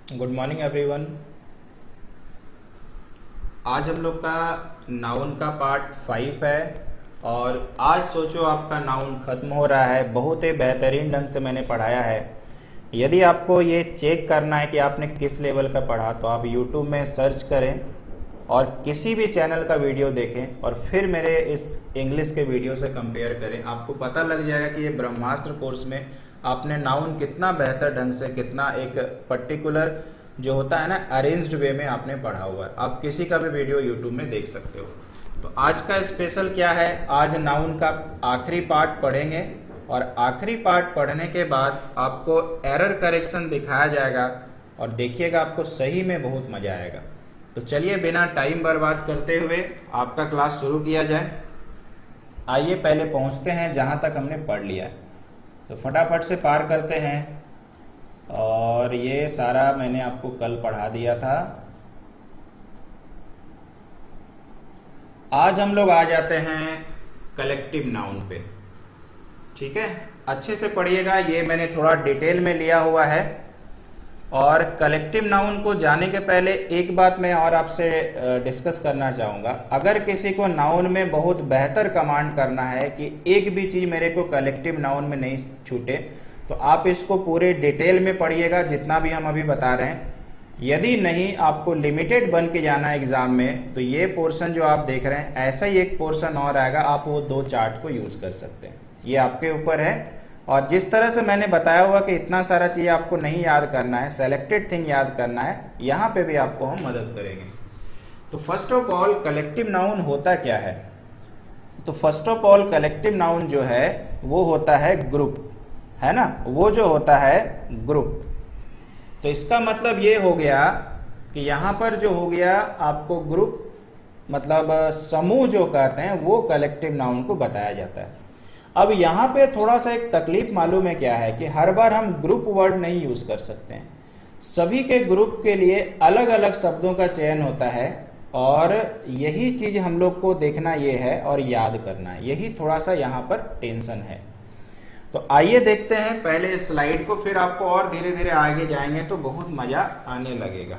Good morning everyone. आज हम लोग का नाउन का पार्ट 5 है और आज सोचो आपका नाउन खत्म हो रहा है। बहुत ही बेहतरीन ढंग से मैंने पढ़ाया है। यदि आपको ये चेक करना है कि आपने किस लेवल का पढ़ा तो आप YouTube में सर्च करें और किसी भी चैनल का वीडियो देखें और फिर मेरे इस इंग्लिश के वीडियो से कंपेयर करें। आपको पता लग जाएगा कि ये ब्रह्मास्त्र कोर्स में आपने नाउन कितना बेहतर ढंग से, कितना एक पर्टिकुलर जो होता है ना अरेंज्ड वे में आपने पढ़ा हुआ है। आप किसी का भी वीडियो यूट्यूब में देख सकते हो। तो आज का स्पेशल क्या है, आज नाउन का आखिरी पार्ट पढ़ेंगे और आखिरी पार्ट पढ़ने के बाद आपको एरर करेक्शन दिखाया जाएगा और देखिएगा आपको सही में बहुत मजा आएगा। तो चलिए बिना टाइम बर्बाद करते हुए आपका क्लास शुरू किया जाए। आइए पहले पहुंचते हैं जहां तक हमने पढ़ लिया है, तो फटाफट से पार करते हैं। और ये सारा मैंने आपको कल पढ़ा दिया था। आज हम लोग आ जाते हैं कलेक्टिव नाउन पे। ठीक है, अच्छे से पढ़िएगा, ये मैंने थोड़ा डिटेल में लिया हुआ है। और कलेक्टिव नाउन को जाने के पहले एक बात मैं और आपसे डिस्कस करना चाहूँगा। अगर किसी को नाउन में बहुत बेहतर कमांड करना है कि एक भी चीज़ मेरे को कलेक्टिव नाउन में नहीं छूटे, तो आप इसको पूरे डिटेल में पढ़िएगा जितना भी हम अभी बता रहे हैं। यदि नहीं, आपको लिमिटेड बन के जाना है एग्जाम में, तो ये पोर्शन जो आप देख रहे हैं ऐसा ही एक पोर्शन और आएगा, आप वो 2 चार्ट को यूज़ कर सकते हैं। ये आपके ऊपर है। और जिस तरह से मैंने बताया हुआ कि इतना सारा चीज़ आपको नहीं याद करना है, सेलेक्टेड थिंग याद करना है, यहाँ पे भी आपको हम मदद करेंगे। तो first of all collective noun होता क्या है? तो first of all collective noun जो है वो होता है ग्रुप, है ना, वो जो होता है ग्रुप। तो इसका मतलब ये हो गया कि यहाँ पर जो हो गया आपको ग्रुप मतलब समूह जो कहते हैं वो कलेक्टिव नाउन को बताया जाता है। अब यहाँ पे थोड़ा सा एक तकलीफ मालूम है क्या है कि हर बार हम ग्रुप वर्ड नहीं यूज कर सकते हैं। सभी के ग्रुप के लिए अलग अलग शब्दों का चयन होता है और यही चीज हम लोग को देखना ये है और याद करना है। यही थोड़ा सा यहाँ पर टेंशन है। तो आइए देखते हैं पहले स्लाइड को, फिर आपको और धीरे धीरे आगे जाएंगे तो बहुत मजा आने लगेगा।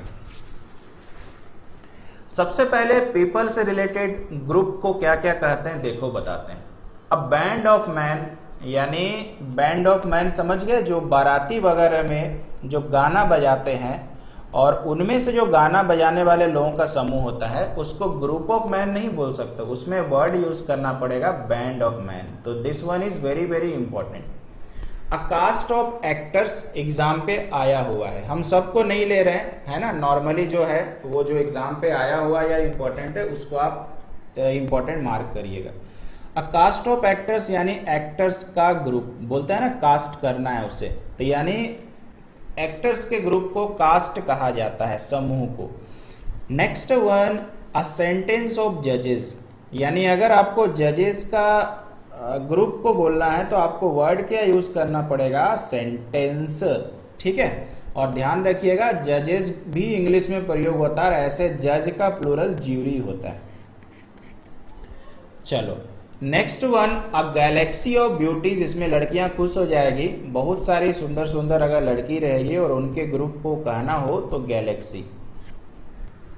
सबसे पहले पीपल से रिलेटेड ग्रुप को क्या क्या कहते हैं देखो बताते हैं। अब बैंड ऑफ मैन, यानी बैंड ऑफ मैन समझ गए, जो बाराती वगैरह में जो गाना बजाते हैं और उनमें से जो गाना बजाने वाले लोगों का समूह होता है उसको ग्रुप ऑफ मैन नहीं बोल सकते, उसमें वर्ड यूज करना पड़ेगा बैंड ऑफ मैन। तो this one is very very important. A cast of actors exam पे आया हुआ है, हम सबको नहीं ले रहे हैं, है ना, नॉर्मली जो है वो जो एग्जाम पे आया हुआ या इंपॉर्टेंट है उसको आप इंपॉर्टेंट मार्क करिएगा। अ कास्ट ऑफ एक्टर्स यानी एक्टर्स का ग्रुप, बोलते हैं ना कास्ट करना है उसे, तो यानी एक्टर्स के ग्रुप को कास्ट कहा जाता है, समूह को। Next one, a sentence of जजेस, यानी अगर आपको जजेस का ग्रुप को बोलना है तो आपको वर्ड क्या यूज करना पड़ेगा, सेंटेंस। ठीक है, और ध्यान रखिएगा जजेस भी इंग्लिश में प्रयोग होता है, ऐसे जज का प्लूरल ज्यूरी होता है। चलो next one, a galaxy of beauties, इसमें लड़कियां खुश हो जाएगी, बहुत सारी सुंदर सुंदर अगर लड़की रहेगी और उनके ग्रुप को कहना हो तो गैलेक्सी,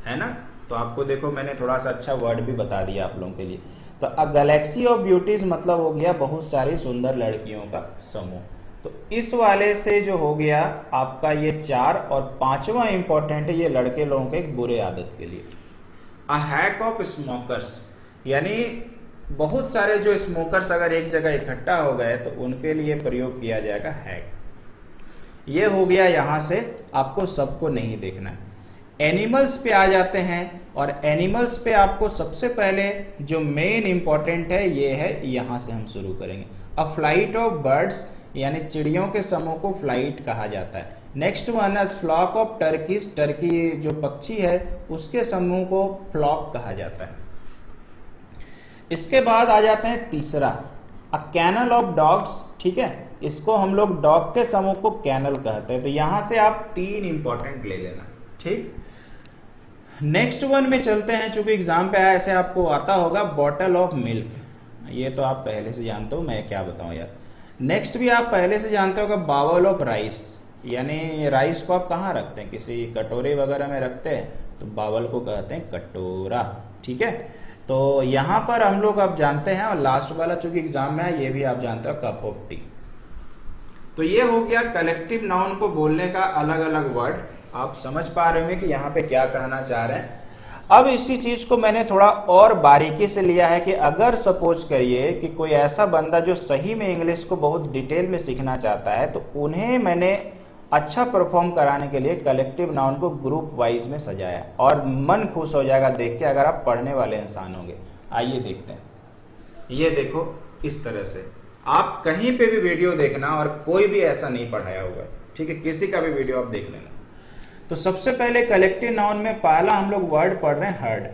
है ना। तो आपको देखो मैंने थोड़ा सा अच्छा वर्ड भी बता दिया आप लोगों के लिए। तो अ गैलेक्सी ऑफ ब्यूटीज मतलब हो गया बहुत सारी सुंदर लड़कियों का समूह। तो इस वाले से जो हो गया आपका ये 4, और 5वां इंपॉर्टेंट है ये लड़के लोगों के एक बुरे आदत के लिए। अ हैक ऑफ स्मोकर्स, यानी बहुत सारे जो स्मोकर्स अगर एक जगह इकट्ठा हो गए तो उनके लिए प्रयोग किया जाएगा हैक। ये हो गया, यहां से आपको सबको नहीं देखना है। एनिमल्स पे आ जाते हैं और एनिमल्स पे आपको सबसे पहले जो मेन इंपॉर्टेंट है ये है, यहां से हम शुरू करेंगे। अ फ्लाइट ऑफ बर्ड्स, यानी चिड़ियों के समूह को फ्लाइट कहा जाता है। नेक्स्ट वन है फ्लॉक ऑफ टर्कीज, टर्की जो पक्षी है उसके समूह को फ्लॉक कहा जाता है। इसके बाद आ जाते हैं तीसरा, अ कैनल ऑफ डॉग्स। ठीक है, इसको हम लोग डॉग के समूह को कैनल कहते हैं। तो यहां से आप 3 इंपॉर्टेंट ले लेना। ठीक, नेक्स्ट वन में चलते हैं, चूंकि एग्जाम पे आया ऐसे आपको आता होगा, बॉटल ऑफ मिल्क, ये तो आप पहले से जानते हो, मैं क्या बताऊं यार। नेक्स्ट भी आप पहले से जानते हो बाउल ऑफ राइस, यानी राइस को आप कहाँ रखते हैं, किसी कटोरे वगैरह में रखते हैं, तो बावल को कहते हैं कटोरा। ठीक है, तो यहाँ पर हम लोग अब जानते हैं, और लास्ट वाला चूंकि एग्जाम में है ये भी आप जानते हो, कप ऑफ टी। तो ये हो गया कलेक्टिव नाउन को बोलने का अलग अलग वर्ड। आप समझ पा रहे होंगे कि यहाँ पे क्या कहना चाह रहे हैं। अब इसी चीज को मैंने थोड़ा और बारीकी से लिया है कि अगर सपोज करिए कि कोई ऐसा बंदा जो सही में इंग्लिश को बहुत डिटेल में सीखना चाहता है, तो उन्हें मैंने अच्छा परफॉर्म कराने के लिए कलेक्टिव नाउन को ग्रुप वाइज में सजाया, और मन खुश हो जाएगा देख के अगर आप पढ़ने वाले इंसान होंगे। आइए देखते हैं। ये देखो, इस तरह से आप कहीं पे भी वीडियो देखना, और कोई भी ऐसा नहीं पढ़ाया हुआ है, ठीक है, किसी का भी वीडियो आप देख लेना। तो सबसे पहले कलेक्टिव नाउन में पहला हम लोग वर्ड पढ़ रहे हैं हर्ड,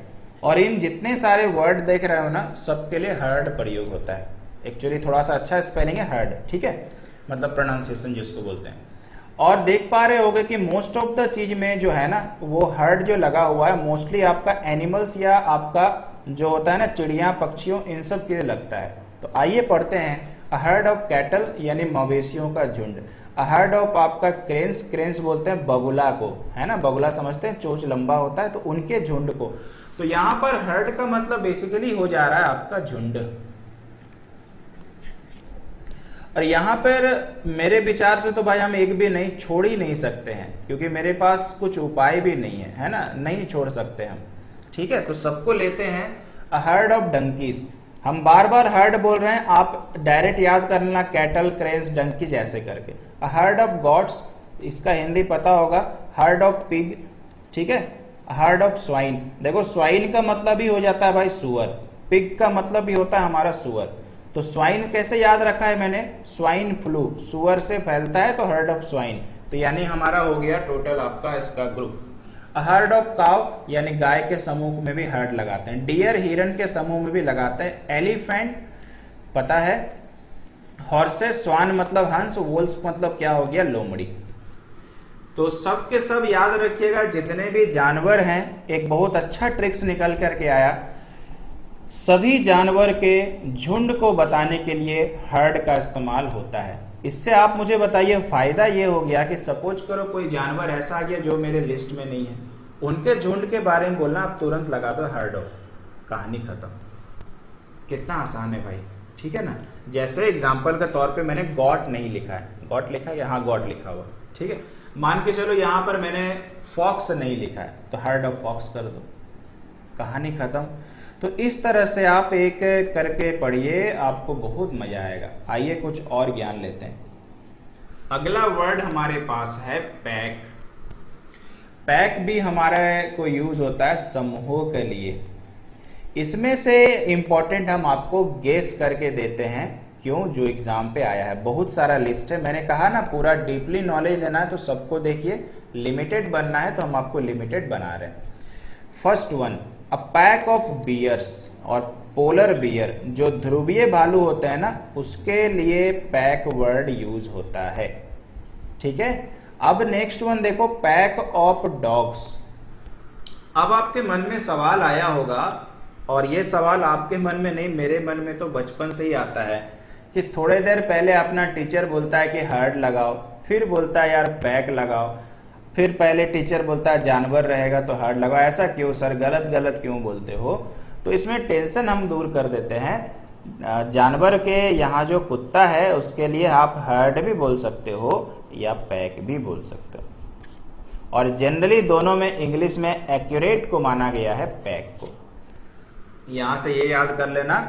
और इन जितने सारे वर्ड देख रहे हो ना, सबके लिए हर्ड प्रयोग होता है। एक्चुअली थोड़ा सा अच्छा स्पेलिंग है हर्ड, ठीक है, मतलब प्रोनाउंसिएशन जिसको बोलते हैं। और देख पा रहे होगे कि मोस्ट ऑफ द चीज में जो है ना, वो हर्ड जो लगा हुआ है मोस्टली आपका एनिमल्स या आपका जो होता है ना चिड़िया पक्षियों, इन सब के लिए लगता है। तो आइए पढ़ते हैं। अ हर्ड ऑफ कैटल यानी मवेशियों का झुंड। अ हर्ड ऑफ आपका क्रेन्स, क्रेन्स बोलते हैं बगुला को, है ना, बगुला समझते हैं, चोंच लंबा होता है, तो उनके झुंड को। तो यहाँ पर हर्ड का मतलब बेसिकली हो जा रहा है आपका झुंड। और यहाँ पर मेरे विचार से तो भाई हम एक भी नहीं छोड़ ही नहीं सकते हैं, क्योंकि मेरे पास कुछ उपाय भी नहीं है ना, नहीं छोड़ सकते हम। ठीक है, तो सबको लेते हैं। अ हर्ड ऑफ डंकीज, हम बार बार हर्ड बोल रहे हैं, आप डायरेक्ट याद कर लेना, कैटल, क्रेन्स, डंकीज ऐसे करके। अ हर्ड ऑफ गॉड्स, इसका हिंदी पता होगा, हर्ड ऑफ पिग, ठीक है। हर्ड ऑफ स्वाइन, देखो स्वाइन का मतलब ही हो जाता है भाई सुअर, पिग का मतलब भी होता है हमारा सुअर। तो स्वाइन कैसे याद रखा है मैंने, स्वाइन फ्लू, सुअर से फैलता है, तो हर्ड ऑफ स्वाइन। तो यानी हमारा हो गया टोटल आपका इसका ग्रुप। हर्ड ऑफ काव यानी गाय के समूह में भी हर्ड लगाते हैं। डियर हिरन के समूह में भी लगाते हैं। एलिफेंट पता है। हॉर्सेस, स्वान मतलब हंस, वोल्स मतलब क्या हो गया, लोमड़ी। तो सब के सब याद रखिएगा, जितने भी जानवर हैं, एक बहुत अच्छा ट्रिक्स निकल करके आया। सभी जानवर के झुंड को बताने के लिए हर्ड का इस्तेमाल होता है। इससे आप मुझे बताइए फायदा ये हो गया कि सपोज करो कोई जानवर ऐसा आ गया जो मेरे लिस्ट में नहीं है, उनके झुंड के बारे में बोलना, आप तुरंत लगा दो हर्ड ऑफ, कहानी खत्म। कितना आसान है भाई, ठीक है ना। जैसे एग्जाम्पल के तौर पे मैंने गॉट नहीं लिखा है, गॉट लिखा है, यहाँ गॉट लिखा हुआ, ठीक है। मान के चलो यहाँ पर मैंने फॉक्स नहीं लिखा है, तो हर्ड ऑफ फॉक्स कर दो, कहानी खत्म। तो इस तरह से आप एक करके पढ़िए, आपको बहुत मजा आएगा। आइए कुछ और ज्ञान लेते हैं। अगला वर्ड हमारे पास है पैक। पैक भी हमारे को यूज होता है समूहों के लिए। इसमें से इंपॉर्टेंट हम आपको गेस करके देते हैं, क्यों, जो एग्जाम पे आया है। बहुत सारा लिस्ट है, मैंने कहा ना पूरा डीपली नॉलेज लेना है तो सबको देखिए, लिमिटेड बनना है तो हम आपको लिमिटेड बना रहे हैं। First one, a pack of bears, और पोलर बियर जो ध्रुवीय भालू होते हैं ना, उसके लिए पैक वर्ड यूज होता है, ठीक है। अब नेक्स्ट वन देखो, पैक ऑफ डॉग्स। अब आपके मन में सवाल आया होगा, और ये सवाल आपके मन में नहीं, मेरे मन में तो बचपन से ही आता है, कि थोड़े देर पहले अपना टीचर बोलता है कि हर्ड लगाओ, फिर बोलता है यार पैक लगाओ, फिर पहले टीचर बोलता है जानवर रहेगा तो हर्ड लगाओ। ऐसा क्यों सर, गलत गलत क्यों बोलते हो। तो इसमें टेंशन हम दूर कर देते हैं। जानवर के यहाँ जो कुत्ता है उसके लिए आप हर्ड भी बोल सकते हो या पैक भी बोल सकते हो, और जनरली दोनों में इंग्लिश में एक्यूरेट को माना गया है पैक को। यहां से ये याद कर लेना।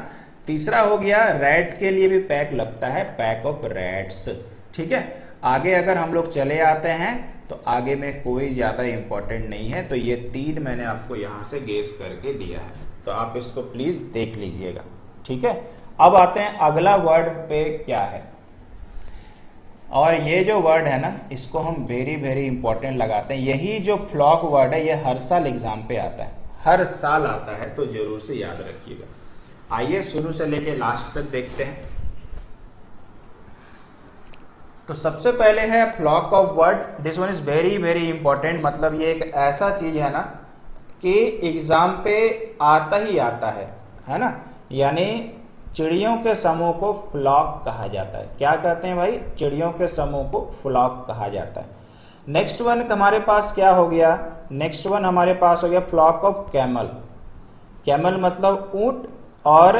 तीसरा हो गया, रैट के लिए भी पैक लगता है, पैक ऑफ रैट्स, ठीक है। आगे अगर हम लोग चले आते हैं तो आगे में कोई ज्यादा इंपॉर्टेंट नहीं है। तो ये तीन मैंने आपको यहां से गेस करके दिया है, तो आप इसको प्लीज देख लीजिएगा, ठीक है। अब आते हैं अगला वर्ड पे क्या है, और ये जो वर्ड है ना, इसको हम वेरी वेरी इंपॉर्टेंट लगाते हैं। यही जो फ्लॉक वर्ड है, ये हर साल एग्जाम पे आता है, हर साल आता है, तो जरूर से याद रखिएगा। आइए शुरू से लेके लास्ट तक देखते हैं। तो सबसे पहले है flock of word. This one is very very important, मतलब ये एक ऐसा चीज है ना कि एग्जाम पे आता ही आता है ना। यानी चिड़ियों के समूह को फ्लॉक कहा जाता है। क्या कहते हैं भाई, चिड़ियों के समूह को फ्लॉक कहा जाता है। नेक्स्ट वन हमारे पास क्या हो गया, नेक्स्ट वन हमारे पास हो गया फ्लॉक ऑफ कैमल। कैमल मतलब ऊंट, और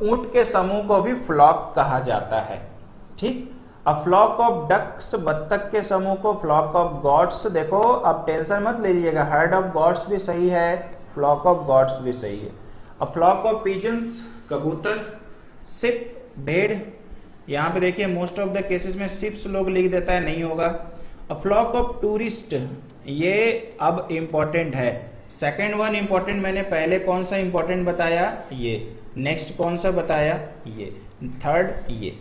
ऊंट के समूह को भी फ्लॉक कहा जाता है। ठीक, अब फ्लॉक ऑफ डक्स, बत्तख के समूह को फ्लॉक ऑफ गॉड्स। देखो अब टेंशन मत लीजिएगा, हर्ड ऑफ गॉड्स भी सही है, फ्लॉक ऑफ गॉड्स भी सही है। अब फ्लॉक ऑफ पिजन्स, कबूतर। शिप, भेड़। यहाँ पे देखिए मोस्ट ऑफ द केसेस में शिप्स लोग लिख देता है, नहीं होगा। अब फ्लॉक ऑफ टूरिस्ट, ये अब इंपॉर्टेंट है। सेकेंड वन इंपॉर्टेंट, मैंने पहले कौन सा इंपॉर्टेंट बताया, ये। नेक्स्ट कौन सा बताया, ये। थर्ड ये।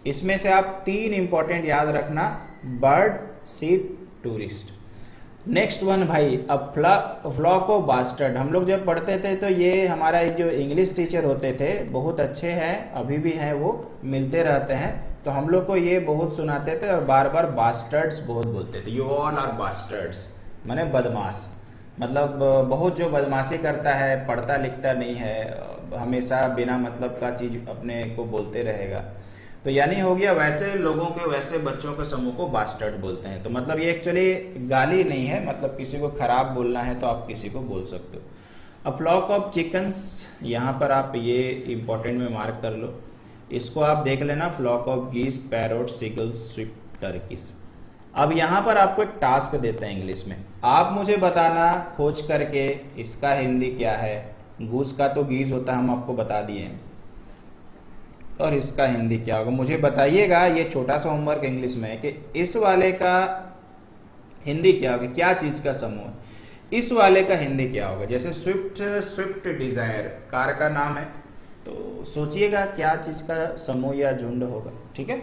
इसमें से आप 3 इंपॉर्टेंट याद रखना, bird, ship, tourist. Next one भाई, अब फ्लॉक ऑफ बास्टर्ड। हम लोग जब पढ़ते थे तो ये हमारा जो इंग्लिश टीचर होते थे बहुत अच्छे हैं, अभी भी हैं, वो मिलते रहते हैं, तो हम लोग को ये बहुत सुनाते थे और बार बार बास्टर्ड्स बहुत बोलते थे। यू ऑल आर बास्टर्ड्स, माने बदमाश, मतलब बहुत जो बदमाशी करता है, पढ़ता लिखता नहीं है, हमेशा बिना मतलब का चीज अपने को बोलते रहेगा, तो यानी हो गया वैसे लोगों के, वैसे बच्चों के समूह को बास्टर्ड बोलते हैं। तो मतलब ये एक्चुअली गाली नहीं है, मतलब किसी को खराब बोलना है तो आप किसी को बोल सकते हो। अब फ्लॉक ऑफ चिकन्स, यहाँ पर आप ये इंपॉर्टेंट में मार्क कर लो, इसको आप देख लेना, फ्लॉक ऑफ गीस, पैरोट, सीगल्स, स्विफ्ट, टर्कीज। अब यहाँ पर आपको एक टास्क देते हैं इंग्लिश में, आप मुझे बताना खोज करके इसका हिंदी क्या है। गूस का तो गीज होता है, हम आपको बता दिए हैं, और इसका हिंदी क्या होगा मुझे बताइएगा। ये छोटा सा होमवर्क इंग्लिश में है कि इस वाले का हिंदी क्या होगा, क्या चीज का समूह है, इस वाले का हिंदी क्या होगा। जैसे स्विफ्ट, स्विफ्ट डिजायर कार का नाम है, तो सोचिएगा क्या चीज का समूह या झुंड होगा। ठीक है,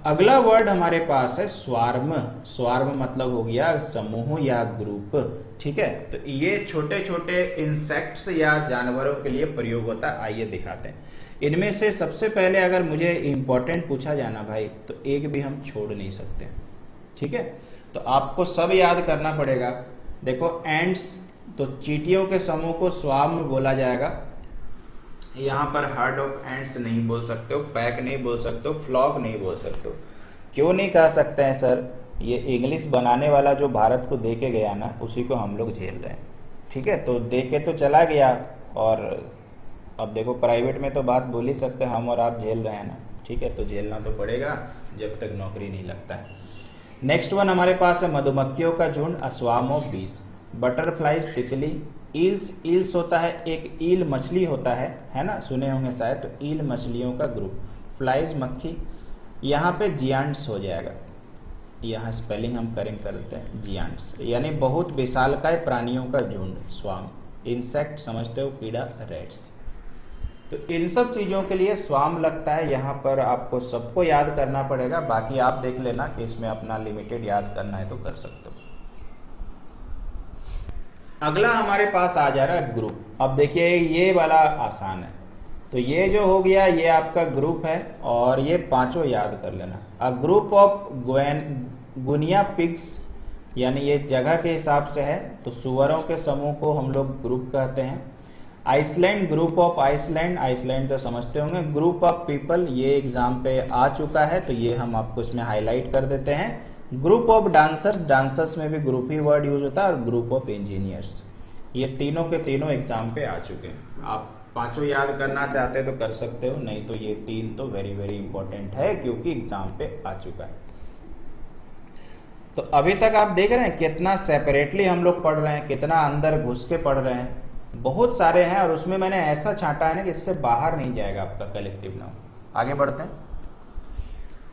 अगला वर्ड हमारे पास है स्वार्म। स्वार्म मतलब हो गया समूह या ग्रुप। ठीक है, तो ये छोटे छोटे इंसेक्ट्स या जानवरों के लिए प्रयोग होता है। आइए दिखाते हैं। इनमें से सबसे पहले अगर मुझे इंपॉर्टेंट पूछा जाना भाई, तो एक भी हम छोड़ नहीं सकते। ठीक है, तो आपको सब याद करना पड़ेगा। देखो एंड्स, तो चींटियों के समूह को स्वार्म बोला जाएगा। यहाँ पर हर्ड ऑफ एंड्स नहीं बोल सकते हो, पैक नहीं बोल सकते हो, फ्लॉक नहीं बोल सकते हो। क्यों नहीं कह सकते हैं सर, ये इंग्लिश बनाने वाला जो भारत को दे के गया ना, उसी को हम लोग झेल रहे हैं। ठीक है, तो दे के तो चला गया, और अब देखो प्राइवेट में तो बात बोल ही सकते हैं, हम और आप झेल रहे हैं ना। ठीक है, तो झेलना तो पड़ेगा जब तक नौकरी नहीं लगता है। नेक्स्ट वन हमारे पास है मधुमक्खियों का झुंड, अ स्वार्म ऑफ बीज। बटरफ्लाइज, तितली। ईल्स, ईल्स होता है एक ईल मछली होता है ना, सुने होंगे शायद, तो ईल मछलियों का ग्रुप। फ्लाइज, मक्खी। यहाँ पे जियांट्स हो जाएगा, यहाँ स्पेलिंग हम करेक्ट करते हैं, जियांट्स यानी बहुत विशालकाय प्राणियों का झुंड, स्वार्म। इंसेक्ट समझते हो, कीड़ा, रेट्स। तो इन सब चीजों के लिए स्वार्म लगता है। यहाँ पर आपको सबको याद करना पड़ेगा, बाकी आप देख लेना कि इसमें अपना लिमिटेड याद करना है तो कर सकते हो। अगला हमारे पास आ जा रहा है ग्रुप। अब देखिए ये वाला आसान है, तो ये जो हो गया ये आपका ग्रुप है, और ये पांचों याद कर लेना। अ ग्रुप ऑफ गुनिया पिग्स, यानी ये जगह के हिसाब से है, तो सुअरों के समूह को हम लोग ग्रुप कहते हैं। Island, group of island, island तो समझते होंगे। ग्रुप ऑफ पीपल, ये एग्जाम पे आ चुका है, तो ये हम आपको इसमें हाईलाइट कर देते हैं। ग्रुप ऑफ डांसर्स, डांसर्स में भी ग्रुप ही वर्ड यूज होता है। और ग्रुप ऑफ इंजीनियर्स, ये तीनों के तीनों एग्जाम पे आ चुके हैं। आप पांचों याद करना चाहते तो कर सकते हो, नहीं तो ये 3 तो वेरी वेरी इंपॉर्टेंट है, क्योंकि एग्जाम पे आ चुका है। तो अभी तक आप देख रहे हैं कितना सेपरेटली हम लोग पढ़ रहे हैं, कितना अंदर घुस के पढ़ रहे हैं, बहुत सारे हैं, और उसमें मैंने ऐसा छांटा है ना कि इससे बाहर नहीं जाएगा आपका कलेक्टिव नाउन। आगे बढ़ते हैं।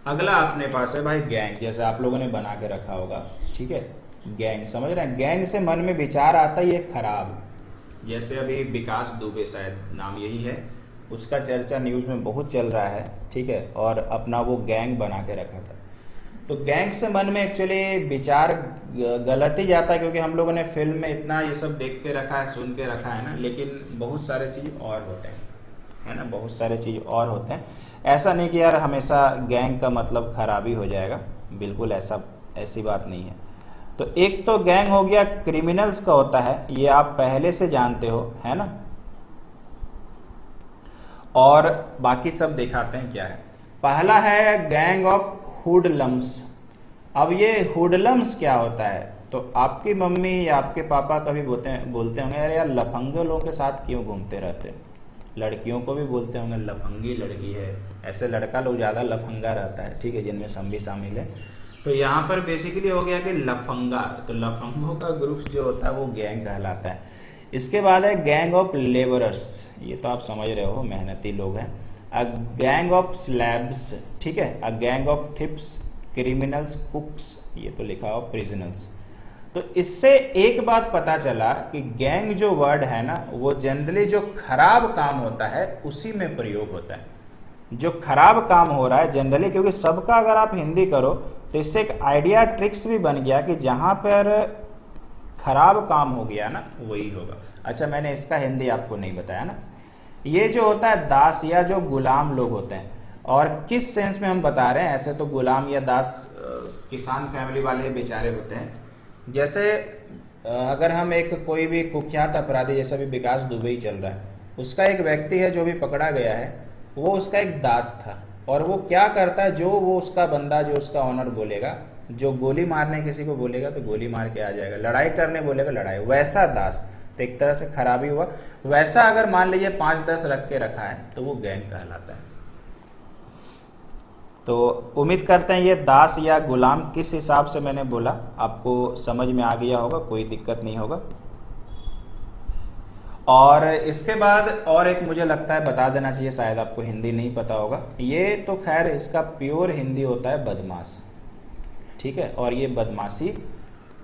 अगला अपने पास है भाई गैंग, जैसे आप लोगों ने बना के रखा होगा। ठीक है, गैंग समझ रहे हैं, गैंग से मन में विचार आता है ये खराब। जैसे अभी विकास दुबे, शायद नाम यही है, उसका चर्चा न्यूज में बहुत चल रहा है। ठीक है, और अपना वो गैंग बना के रखा था। तो गैंग से मन में एक्चुअली विचार गलत ही जाता है, क्योंकि हम लोगों ने फिल्म में इतना ये सब देख के रखा है, सुन के रखा है ना, लेकिन बहुत सारे चीज और होते हैं, है ना, बहुत सारे चीज और होते हैं। ऐसा नहीं कि यार हमेशा गैंग का मतलब खराबी हो जाएगा, बिल्कुल ऐसी बात नहीं है। तो एक तो गैंग हो गया क्रिमिनल्स का होता है, ये आप पहले से जानते हो, है ना, और बाकी सब दिखाते हैं क्या है। पहला है गैंग ऑफ हुडलम्स। अब ये हुडलम्स क्या होता है? तो आपकी मम्मी या आपके पापा कभी बोलते होंगे अरे यार लफंगे लोगों के साथ क्यों घूमते रहते हो। लड़कियों को भी बोलते होंगे लफंगी लड़की है, ऐसे लड़का लोग ज़्यादा लफंगा रहता है, ठीक है, जिनमें हम भी शामिल है। तो यहाँ पर बेसिकली हो गया कि लफंगा, तो लफंगों का ग्रुप जो होता है वो गैंग कहलाता है। इसके बाद है गैंग ऑफ लेबरर्स, ये तो आप समझ रहे हो मेहनती लोग हैं। अ गैंग ऑफ स्लैब्स, ठीक है, a gang of thief's, criminals, कुक्स, ये तो लिखा हो प्रिजनर्स। तो इससे एक बात पता चला कि गैंग जो वर्ड है ना वो जनरली जो खराब काम होता है उसी में प्रयोग होता है। जो खराब काम हो रहा है जनरली, क्योंकि सबका अगर आप हिंदी करो तो इससे एक आइडिया ट्रिक्स भी बन गया कि जहां पर खराब काम हो गया ना वही होगा। अच्छा, मैंने इसका हिंदी आपको नहीं बताया ना। ये जो होता है दास या जो गुलाम लोग होते हैं, और किस सेंस में हम बता रहे हैं, ऐसे तो गुलाम या दास किसान फैमिली वाले बेचारे होते हैं। जैसे अगर हम एक कोई भी कुख्यात अपराधी, जैसा भी विकास दुबे चल रहा है, उसका एक व्यक्ति है जो भी पकड़ा गया है, वो उसका एक दास था, और वो क्या करता है, जो वो उसका बंदा, जो उसका ऑनर बोलेगा, जो गोली मारने किसी को बोलेगा तो गोली मार के आ जाएगा, लड़ाई करने बोलेगा लड़ाई, वैसा दास। तो एक तरह से खराबी हुआ। वैसा अगर मान लीजिए 5-10 रख के रखा है तो वो गैंग कहलाता है। तो उम्मीद करते हैं ये दास या गुलाम किस हिसाब से मैंने बोला आपको समझ में आ गया होगा, कोई दिक्कत नहीं होगा। और इसके बाद और एक मुझे लगता है बता देना चाहिए, शायद आपको हिंदी नहीं पता होगा, ये तो खैर इसका प्योर हिंदी होता है बदमाश, ठीक है। और ये बदमाशी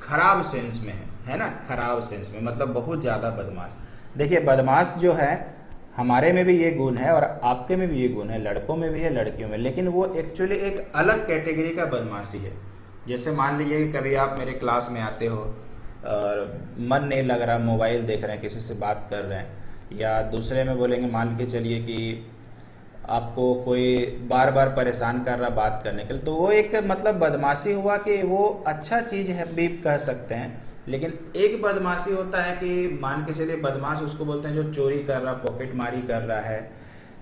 खराब सेंस में है ना, खराब सेंस में मतलब बहुत ज्यादा बदमाश। देखिए बदमाश जो है हमारे में भी ये गुण है और आपके में भी ये गुण है, लड़कों में भी है लड़कियों में, लेकिन वो एक्चुअली एक अलग कैटेगरी का बदमाशी है। जैसे मान लीजिए कि कभी आप मेरे क्लास में आते हो और मन नहीं लग रहा, मोबाइल देख रहे हैं, किसी से बात कर रहे हैं, या दूसरे में बोलेंगे, मान के चलिए कि आपको कोई बार बार परेशान कर रहा बात करने के लिए, तो वो एक मतलब बदमाशी हुआ कि वो अच्छा चीज़ है भी कह सकते हैं। लेकिन एक बदमाशी होता है कि मान के चलिए बदमाश उसको बोलते हैं जो चोरी कर रहा, पॉकेट मारी कर रहा है,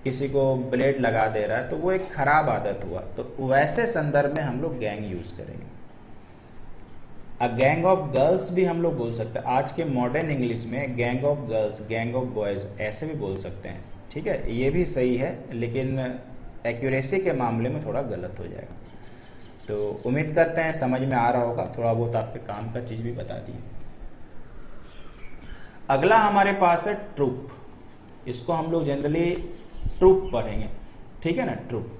किसी को ब्लेड लगा दे रहा है, तो वो एक खराब आदत हुआ। तो वैसे संदर्भ में हम लोग गैंग यूज करेंगे। अ गैंग ऑफ गर्ल्स भी हम लोग बोल सकते हैं, आज के मॉडर्न इंग्लिश में gang of girls, gang of boys ऐसे भी बोल सकते हैं, ठीक है, ये भी सही है, लेकिन एक्यूरेसी के मामले में थोड़ा गलत हो जाएगा। तो उम्मीद करते हैं समझ में आ रहा होगा, थोड़ा बहुत आपके काम का चीज भी बता दिए। अगला हमारे पास है ट्रूप, इसको हम लोग जनरली ट्रूप पढ़ेंगे, ठीक है ना, ट्रूप।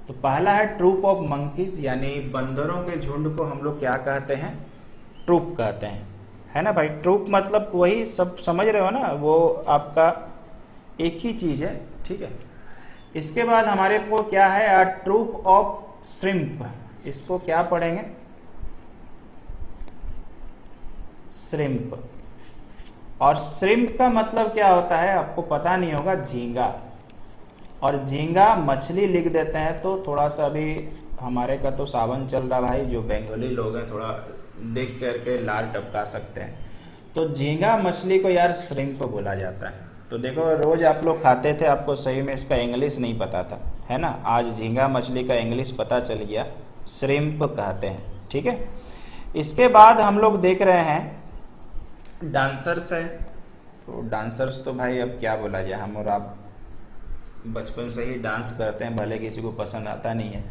तो पहला है ट्रूप ऑफ मंकीज, यानी बंदरों के झुंड को हम लोग क्या कहते हैं, ट्रूप कहते हैं, है ना भाई। ट्रूप मतलब वही सब समझ रहे हो ना, वो आपका एक ही चीज है, ठीक है। इसके बाद हमारे को क्या है, अ ट्रूप ऑफ श्रिम्प, इसको क्या पढ़ेंगे, श्रिम्प। और श्रिम्प का मतलब क्या होता है आपको पता नहीं होगा, झींगा। और झींगा मछली लिख देते हैं तो थोड़ा सा अभी हमारे का तो सावन चल रहा भाई, जो बंगाली लोग हैं थोड़ा देख करके लाल टपका सकते हैं। तो झींगा मछली को यार श्रिम्प बोला जाता है। तो देखो रोज आप लोग खाते थे, आपको सही में इसका इंग्लिश नहीं पता था, है ना, आज झींगा मछली का इंग्लिश पता चल गया, श्रिम्प कहते हैं, ठीक है। इसके बाद हम लोग देख रहे हैं डांसर्स है। तो डांसर्स तो भाई अब क्या बोला जाए, हम और आप बचपन से ही डांस करते हैं, भले किसी को पसंद आता नहीं है।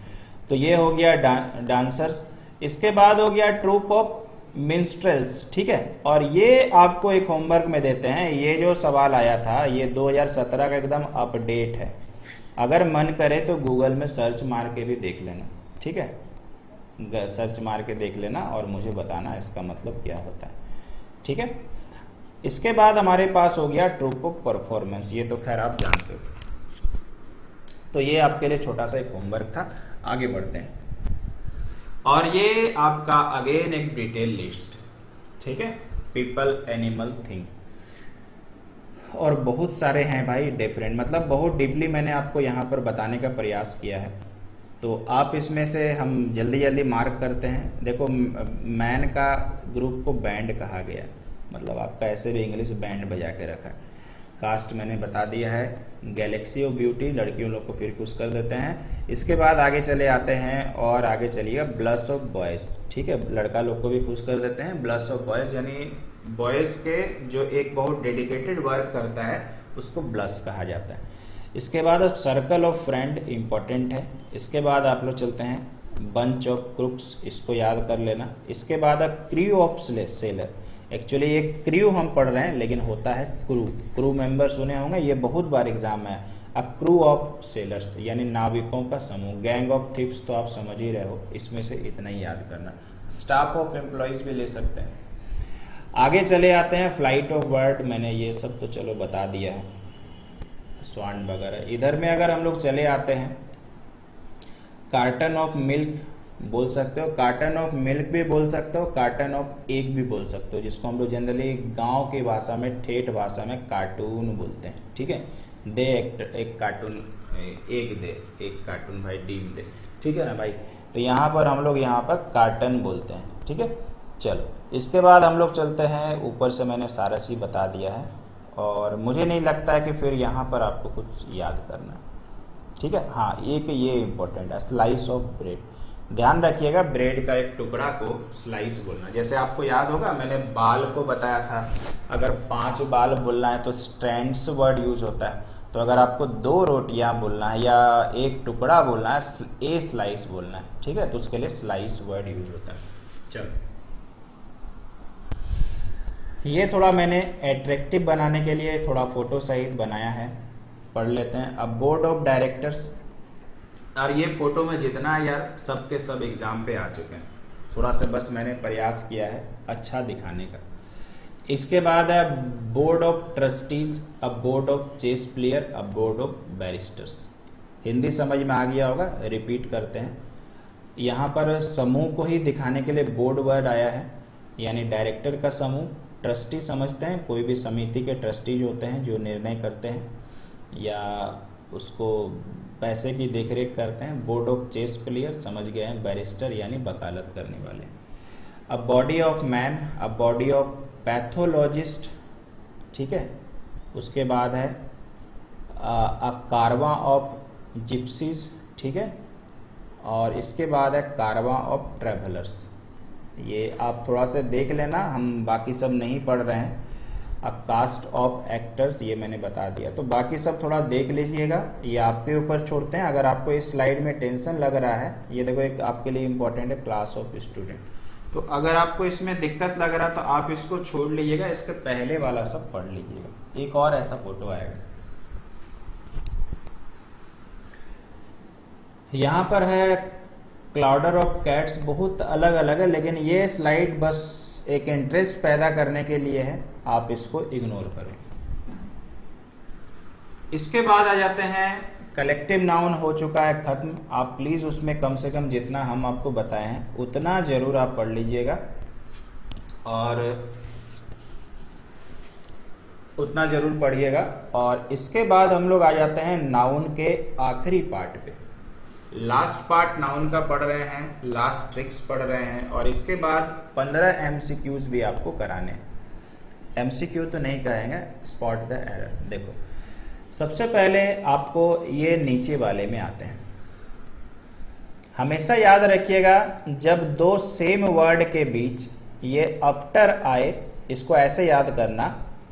तो ये हो गया डांसर्स। इसके बाद हो गया ट्रूप ऑफ मिन्स्ट्रेल्स, ठीक है। और ये आपको एक होमवर्क में देते हैं, ये जो सवाल आया था ये 2017 का एकदम अपडेट है, अगर मन करे तो गूगल में सर्च मार के भी देख लेना, ठीक है, सर्च मार के देख लेना और मुझे बताना इसका मतलब क्या होता है, ठीक है। इसके बाद हमारे पास हो गया ट्रूप ऑफ परफॉर्मेंस, ये तो खैर आप जानते हो। तो ये आपके लिए छोटा सा एक होमवर्क था, आगे बढ़ते हैं। और ये आपका अगेन एक डिटेल लिस्ट, ठीक है, पीपल, एनिमल, थिंग, और बहुत सारे हैं भाई डिफरेंट, मतलब बहुत डीपली मैंने आपको यहाँ पर बताने का प्रयास किया है। तो आप इसमें से हम जल्दी जल्दी मार्क करते हैं। देखो मैन का ग्रुप को बैंड कहा गया, मतलब आपका ऐसे भी इंग्लिश बैंड बजा के रखा है। कास्ट मैंने बता दिया है, गैलेक्सी ऑफ ब्यूटी, लड़कियों लोग को फिर खुश कर देते हैं। इसके बाद आगे चले आते हैं और आगे चलिएगा ब्लश ऑफ बॉयज़, ठीक है, लड़का लोग को भी खुश कर देते हैं। ब्लश ऑफ बॉयज़ यानी बॉयज़ के जो एक बहुत डेडिकेटेड वर्क करता है उसको ब्लश कहा जाता है। इसके बाद अब सर्कल ऑफ फ्रेंड इम्पोर्टेंट है। इसके बाद आप लोग चलते हैं बंच ऑफ क्रुक्स, इसको याद कर लेना। इसके बाद अब क्रू ऑफ सेलर, एक्चुअली ये क्रू हम पढ़ रहे हैं लेकिन होता है क्रू मेंबर सुने होंगे, ये बहुत बार एग्जाम में है। अ क्रू ऑफ सेलर्स यानी नाविकों का समूह। गैंग ऑफ थिप्स तो आप समझ ही रहे हो, इसमें से इतना ही याद करना। स्टाफ ऑफ एम्प्लॉयज भी ले सकते हैं। आगे चले आते हैं फ्लाइट ऑफ बर्ड, मैंने ये सब तो चलो बता दिया है, स्वान वगैरह। इधर में अगर हम लोग चले आते हैं कार्टन ऑफ मिल्क बोल सकते हो, कार्टन ऑफ मिल्क भी बोल सकते हो, कार्टन ऑफ एग भी बोल सकते हो, जिसको हम लोग जनरली गांव की भाषा में, ठेठ भाषा में कार्टून बोलते हैं, ठीक है। दे एक कार्टून, एग दे, एक कार्टून भाई डीम दे, ठीक है ना भाई। तो यहाँ पर हम लोग यहाँ पर कार्टन बोलते हैं, ठीक है। चलो इसके बाद हम लोग चलते हैं, ऊपर से मैंने सारा चीज़ बता दिया है और मुझे नहीं लगता है कि फिर यहाँ पर आपको कुछ याद करना है, ठीक है। हाँ, एक ये इम्पोर्टेंट है, स्लाइस ऑफ ब्रेड। ध्यान रखिएगा, ब्रेड का एक टुकड़ा को स्लाइस बोलना। जैसे आपको याद होगा मैंने बाल को बताया था, अगर 5 बाल बोलना है तो स्ट्रैंड्स वर्ड यूज होता है। तो अगर आपको 2 रोटियां बोलना है या एक टुकड़ा बोलना है, ए स्लाइस बोलना है, ठीक है, तो उसके लिए स्लाइस वर्ड यूज होता है। चलो ये थोड़ा मैंने एट्रैक्टिव बनाने के लिए थोड़ा फोटो सहित बनाया है, पढ़ लेते हैं। अब बोर्ड ऑफ डायरेक्टर्स, और ये फोटो में जितना यार सब के सब एग्जाम पे आ चुके हैं, थोड़ा सा बस मैंने प्रयास किया है अच्छा दिखाने का। इसके बाद है board of trustees, a board of chess player, a board of barristers. Hindi समझ में आ गया होगा, रिपीट करते हैं। यहाँ पर समूह को ही दिखाने के लिए बोर्ड वर्ड आया है, यानी डायरेक्टर का समूह। ट्रस्टी समझते हैं, कोई भी समिति के ट्रस्टीज होते हैं जो निर्णय करते हैं या उसको पैसे की देखरेख करते हैं। बोर्ड ऑफ चेस प्लेयर समझ गए हैं, बैरिस्टर यानी वकालत करने वाले। अब बॉडी ऑफ मैन, अब बॉडी ऑफ पैथोलॉजिस्ट, ठीक है। उसके बाद है अ कारवा ऑफ जिप्सीज, ठीक है। और इसके बाद है कारवा ऑफ ट्रेवलर्स। ये आप थोड़ा सा देख लेना, हम बाकी सब नहीं पढ़ रहे हैं। अब कास्ट ऑफ एक्टर्स ये मैंने बता दिया, तो बाकी सब थोड़ा देख लीजिएगा, ये आपके ऊपर छोड़ते हैं। अगर आपको इस स्लाइड में टेंशन लग रहा है, ये देखो एक आपके लिए इम्पोर्टेंट है, क्लास ऑफ स्टूडेंट। तो अगर आपको इसमें दिक्कत लग रहा है तो आप इसको छोड़ लीजिएगा, इसके पहले वाला सब पढ़ लीजिएगा। एक और ऐसा फोटो आएगा, यहाँ पर है क्लाउडर ऑफ कैट्स। बहुत अलग अलग है, लेकिन ये स्लाइड बस एक इंटरेस्ट पैदा करने के लिए है, आप इसको इग्नोर करें। इसके बाद आ जाते हैं कलेक्टिव नाउन, हो चुका है खत्म। आप प्लीज उसमें कम से कम जितना हम आपको बताए हैं उतना जरूर आप पढ़ लीजिएगा और उतना जरूर पढ़िएगा। और इसके बाद हम लोग आ जाते हैं नाउन के आखिरी पार्ट पे। लास्ट पार्ट नाउन का पढ़ रहे हैं, लास्ट ट्रिक्स पढ़ रहे हैं, और इसके बाद 15 MCQs भी आपको कराने हैं। MCQ तो नहीं कहेंगे, स्पॉट द एरर। देखो सबसे पहले आपको ये नीचे वाले में आते हैं। हमेशा याद रखिएगा, जब 2 सेम वर्ड के बीच ये आफ्टर आए, इसको ऐसे याद करना,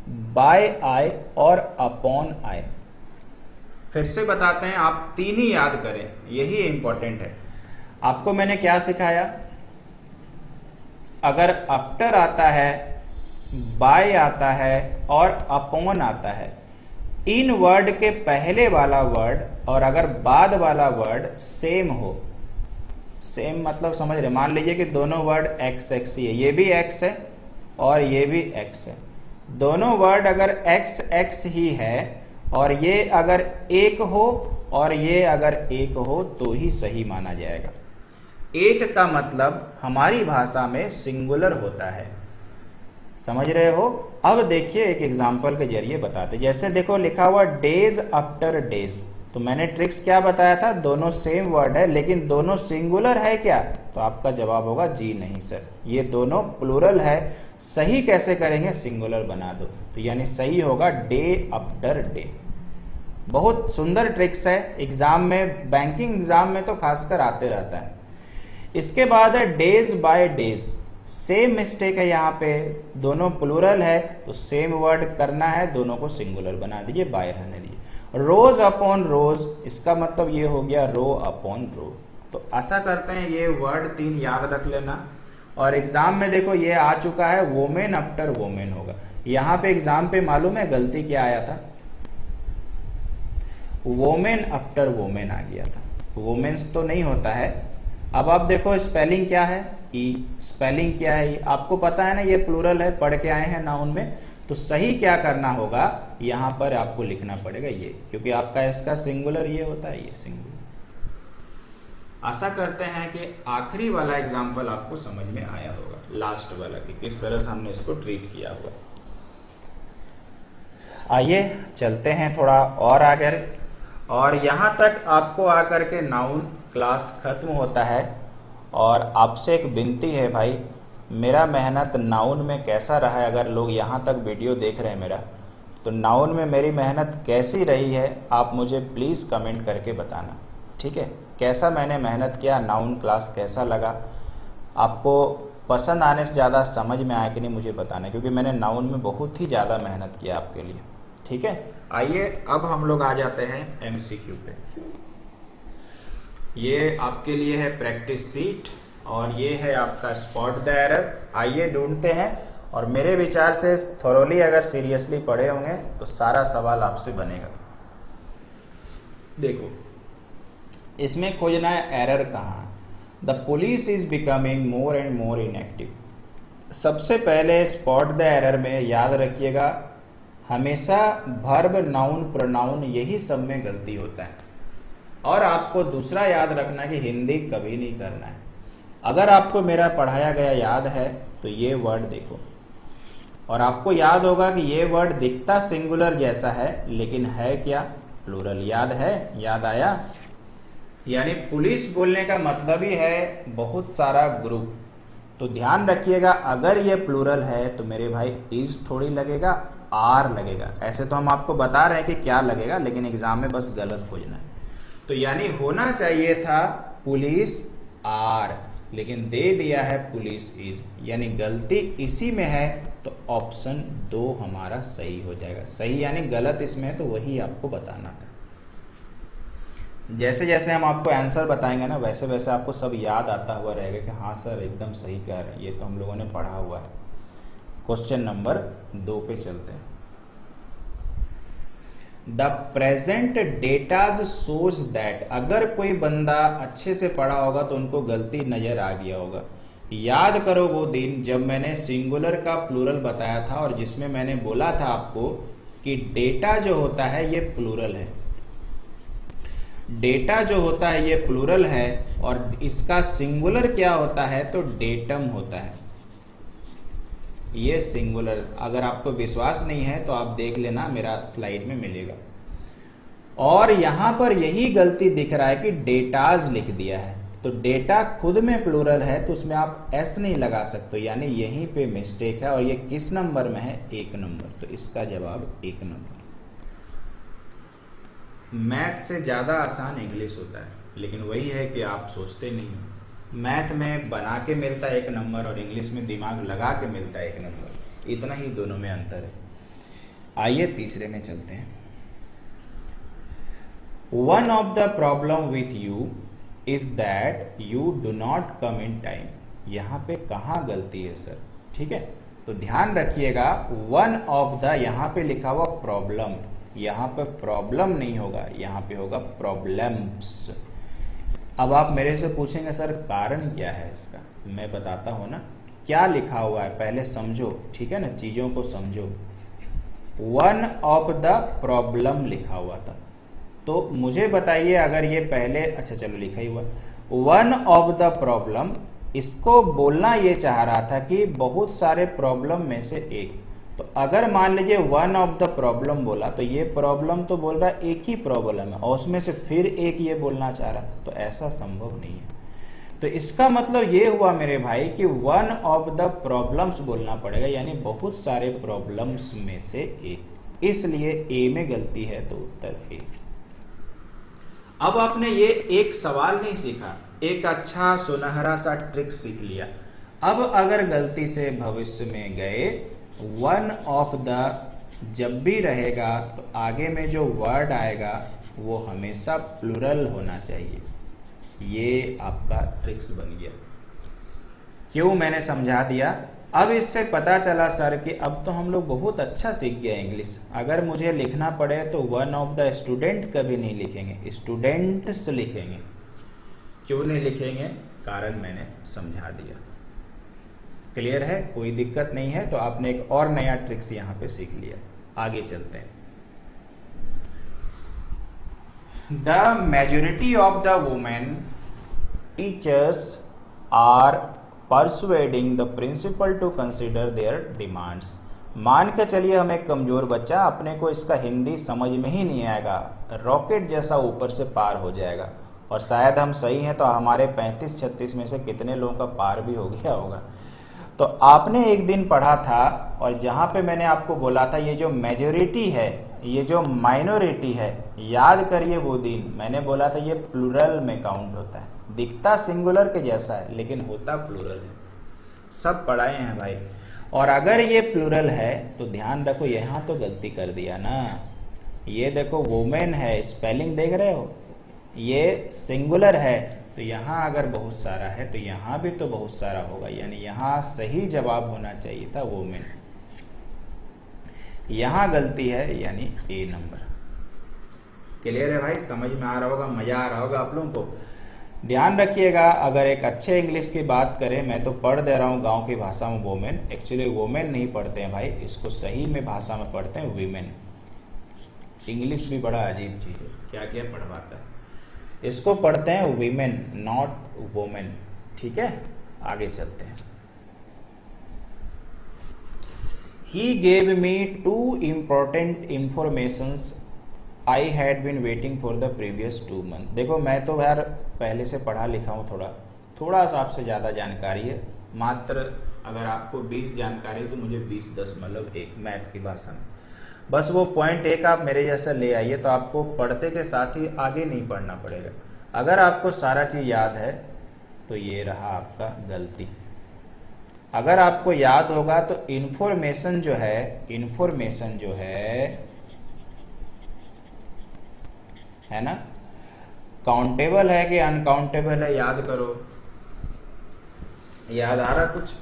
बाय आए और अपॉन आए। फिर से बताते हैं, आप 3 ही याद करें, यही इंपॉर्टेंट है। आपको मैंने क्या सिखाया, अगर आफ्टर आता है, बाय आता है और अपॉन आता है, इन वर्ड के पहले वाला वर्ड और अगर बाद वाला वर्ड सेम हो, सेम मतलब समझ रहे, मान लीजिए कि दोनों वर्ड एक्स एक्स ही है, ये भी एक्स है और ये भी एक्स है, दोनों वर्ड अगर एक्स एक्स ही है और ये अगर एक हो और ये अगर एक हो तो ही सही माना जाएगा। एक का मतलब हमारी भाषा में सिंगुलर होता है, समझ रहे हो। अब देखिए एक एग्जांपल के जरिए बताते, जैसे देखो लिखा हुआ डेज आफ्टर डेज, तो मैंने ट्रिक्स क्या बताया था, दोनों सेम वर्ड है लेकिन दोनों सिंगुलर है क्या, तो आपका जवाब होगा जी नहीं सर, ये दोनों प्लूरल है। सही कैसे करेंगे, सिंगुलर बना दो, तो यानी सही होगा डे आफ्टर डे। बहुत सुंदर ट्रिक्स है, एग्जाम में, बैंकिंग एग्जाम में तो खासकर आते रहता है। इसके बाद है days by days, same mistake है यहाँ पे, दोनों प्लूरल है तो सेम वर्ड करना है, दोनों को सिंगुलर बना दीजिए, बाय रहने दीजिए। रोज अपॉन रोज, इसका मतलब ये हो गया रो अपॉन रो। तो आशा करते हैं ये वर्ड 3 याद रख लेना। और एग्जाम में देखो ये आ चुका है, वोमेन आफ्टर वोमेन होगा। यहाँ पे एग्जाम पे मालूम है गलती क्या आया था, वोमेन आफ्टर वोमेन आ गया था, वोमेन्स तो नहीं होता है। अब आप देखो स्पेलिंग क्या है, ई, स्पेलिंग क्या है, आपको पता है ना ये प्लूरल है, पढ़ के आए हैं नाउन में। तो सही क्या करना होगा, यहां पर आपको लिखना पड़ेगा ये, क्योंकि आपका इसका सिंगुलर ये होता है, ये सिंगुलर। आशा करते हैं कि आखिरी वाला एग्जाम्पल आपको समझ में आया होगा, लास्ट वाला, कि किस तरह से हमने इसको ट्रीट किया हुआ। आइए चलते हैं थोड़ा और आगे, और यहां तक आपको आकर के नाउन क्लास खत्म होता है। और आपसे एक विनती है भाई, मेरा मेहनत नाउन में कैसा रहा है, अगर लोग यहां तक वीडियो देख रहे हैं मेरा, तो नाउन में मेरी मेहनत कैसी रही है आप मुझे प्लीज़ कमेंट करके बताना, ठीक है। कैसा मैंने मेहनत किया, नाउन क्लास कैसा लगा, आपको पसंद आने से ज़्यादा समझ में आया कि नहीं मुझे बताना, क्योंकि मैंने नाउन में बहुत ही ज़्यादा मेहनत किया आपके लिए, ठीक है। आइए अब हम लोग आ जाते हैं एमसीक्यू पे। ये आपके लिए है प्रैक्टिस सीट और ये है आपका स्पॉट द एरर। आइए ढूंढते हैं, और मेरे विचार से थोरोली अगर सीरियसली पढ़े होंगे तो सारा सवाल आपसे बनेगा। देखो इसमें खोजना है एरर कहाँ, the police is becoming more and more inactive. सबसे पहले स्पॉट द एरर में याद रखिएगा, हमेशा वर्ब नाउन प्रोनाउन यही सब में गलती होता है। और आपको दूसरा याद रखना कि हिंदी कभी नहीं करना है। अगर आपको मेरा पढ़ाया गया याद है तो ये वर्ड देखो, और आपको याद होगा कि ये वर्ड दिखता सिंगुलर जैसा है लेकिन है क्या, प्लूरल। याद है, याद आया। यानी पुलिस बोलने का मतलब ही है बहुत सारा ग्रुप। तो ध्यान रखिएगा, अगर ये प्लूरल है तो मेरे भाई इज थोड़ी लगेगा, आर लगेगा। ऐसे तो हम आपको बता रहे हैं कि क्या लगेगा, लेकिन एग्जाम में बस गलत खोजना है। तो यानी होना चाहिए था पुलिस आर, लेकिन दे दिया है पुलिस इज, यानी गलती इसी में है। तो ऑप्शन 2 हमारा सही हो जाएगा। सही यानी गलत इसमें है तो वही आपको बताना था। जैसे जैसे हम आपको आंसर बताएंगे ना, वैसे वैसे आपको सब याद आता हुआ रहेगा कि हाँ सर एकदम सही कह रहे हैं, ये तो हम लोगों ने पढ़ा हुआ है। क्वेश्चन नंबर 2 पे चलते हैं। The present datas shows that, अगर कोई बंदा अच्छे से पढ़ा होगा तो उनको गलती नजर आ गया होगा। याद करो वो दिन जब मैंने सिंगुलर का प्लूरल बताया था और जिसमें मैंने बोला था आपको कि डेटा जो होता है ये प्लूरल है। डेटा जो होता है ये प्लूरल है और इसका सिंगुलर क्या होता है तो डेटम होता है। ये सिंगुलर, अगर आपको विश्वास नहीं है तो आप देख लेना, मेरा स्लाइड में मिलेगा। और यहां पर यही गलती दिख रहा है कि डेटाज लिख दिया है। तो डेटा खुद में प्लूरल है तो उसमें आप एस नहीं लगा सकते, यानी यहीं पे मिस्टेक है। और ये किस नंबर में है, 1 नंबर। तो इसका जवाब 1 नंबर। मैथ से ज्यादा आसान इंग्लिश होता है, लेकिन वही है कि आप सोचते नहीं हो। मैथ में बना के मिलता है 1 नंबर और इंग्लिश में दिमाग लगा के मिलता है 1 नंबर, इतना ही दोनों में अंतर है। आइए तीसरे में चलते हैं। One of the problem with you is that you do not come in time. यहां पे कहां गलती है सर, ठीक है। तो ध्यान रखिएगा, वन ऑफ द यहां पे लिखा हुआ प्रॉब्लम, यहां पे प्रॉब्लम नहीं होगा, यहां पे होगा प्रॉब्लम्स। अब आप मेरे से पूछेंगे सर कारण क्या है इसका, मैं बताता हूं ना। क्या लिखा हुआ है पहले समझो, ठीक है ना, चीजों को समझो। वन ऑफ द प्रॉब्लम लिखा हुआ था, तो मुझे बताइए अगर ये पहले, अच्छा चलो लिखा ही हुआ वन ऑफ द प्रॉब्लम, इसको बोलना ये चाह रहा था कि बहुत सारे प्रॉब्लम में से एक। तो अगर मान लीजिए वन ऑफ द प्रॉब्लम बोला तो ये प्रॉब्लम तो बोल रहा है एक ही प्रॉब्लम है और उसमें से फिर एक ये बोलना चाह रहा, तो ऐसा संभव नहीं है। तो इसका मतलब ये हुआ मेरे भाई कि वन ऑफ द प्रॉब्लम्स बोलना पड़ेगा, यानी बहुत सारे प्रॉब्लम्स में से एक, इसलिए ए में गलती है तो उत्तर ए। अब आपने ये एक सवाल नहीं सीखा, एक अच्छा सुनहरा सा ट्रिक सीख लिया। अब अगर गलती से भविष्य में गए वन ऑफ द जब भी रहेगा तो आगे में जो वर्ड आएगा वो हमेशा प्लूरल होना चाहिए। ये आपका ट्रिक्स बन गया। क्यों मैंने समझा दिया। अब इससे पता चला सर कि अब तो हम लोग बहुत अच्छा सीख गए इंग्लिश। अगर मुझे लिखना पड़े तो वन ऑफ द स्टूडेंट कभी नहीं लिखेंगे, स्टूडेंट्स लिखेंगे। क्यों नहीं लिखेंगे, कारण मैंने समझा दिया। क्लियर है, कोई दिक्कत नहीं है। तो आपने एक और नया ट्रिक्स यहां पे सीख लिया। आगे चलते हैं। The majority of the women teachers are persuading the principal to consider their demands. मान के चलिए हम एक कमजोर बच्चा, अपने को इसका हिंदी समझ में ही नहीं आएगा, रॉकेट जैसा ऊपर से पार हो जाएगा। और शायद हम सही हैं तो हमारे 35-36 में से कितने लोगों का पार भी हो गया होगा। तो आपने एक दिन पढ़ा था और जहां पे मैंने आपको बोला था ये जो मेजोरिटी है, ये जो माइनॉरिटी है, याद करिए वो दिन मैंने बोला था ये प्लूरल में काउंट होता है। दिखता सिंगुलर के जैसा है लेकिन होता प्लूरल है। सब पढ़ाए हैं भाई। और अगर ये प्लूरल है तो ध्यान रखो, यहाँ तो गलती कर दिया ना। ये देखो वुमेन है, स्पेलिंग देख रहे हो, ये सिंगुलर है तो यहाँ अगर बहुत सारा है तो यहाँ भी तो बहुत सारा होगा, यानी यहाँ सही जवाब होना चाहिए था वुमेन। यहाँ गलती है यानी ए नंबर। क्लियर है भाई, समझ में आ रहा होगा, मजा आ रहा होगा आप लोगों को। ध्यान रखिएगा, अगर एक अच्छे इंग्लिश की बात करें, मैं तो पढ़ दे रहा हूँ गांव की भाषा में वुमेन, एक्चुअली वुमेन नहीं पढ़ते हैं भाई, इसको सही में भाषा में पढ़ते हैं वीमेन। इंग्लिश भी बड़ा अजीब चीज है, क्या क्या पढ़वाता है। इसको पढ़ते हैं वीमेन, नॉट वुमेन। ठीक है, आगे चलते हैं। He gave me 2 important informations I had been waiting for the previous 2 months। देखो मैं तो यार पहले से पढ़ा लिखा हूँ, थोड़ा सा आपसे ज़्यादा जानकारी है। मात्र अगर आपको 20 जानकारी तो मुझे 20-10 मतलब एक मैथ की भाषा में। बस वो पॉइंट एक आप मेरे जैसा ले आइए तो आपको पढ़ते के साथ ही आगे नहीं पढ़ना पड़ेगा। अगर आपको सारा चीज़ याद है तो ये रहा आपका गलती। अगर आपको याद होगा तो इंफॉर्मेशन जो है ना, काउंटेबल है कि अनकाउंटेबल है, याद करो। याद आ रहा कुछ